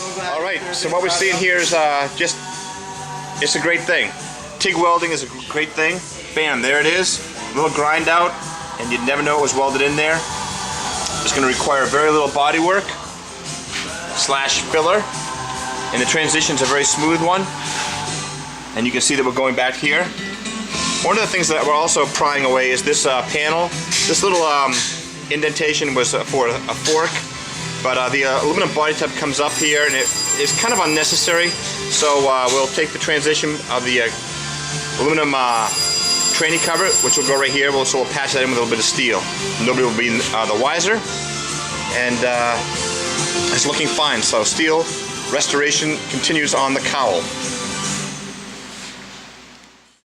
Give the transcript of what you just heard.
All right, so what we're seeing here is it's a great thing. TIG welding is a great thing. Bam, there it is. A little grind out, and you'd never know it was welded in there. It's going to require very little body work / filler, and the transition's a very smooth one. And you can see that we're going back here. One of the things that we're also prying away is this panel. This little indentation was for a fork, but the aluminum body type comes up here, and it is kind of unnecessary. So we'll take the transition of the aluminum training cover, which will go right here. So we'll patch that in with a little bit of steel. Nobody will be the wiser, and it's looking fine. So steel restoration continues on the cowl.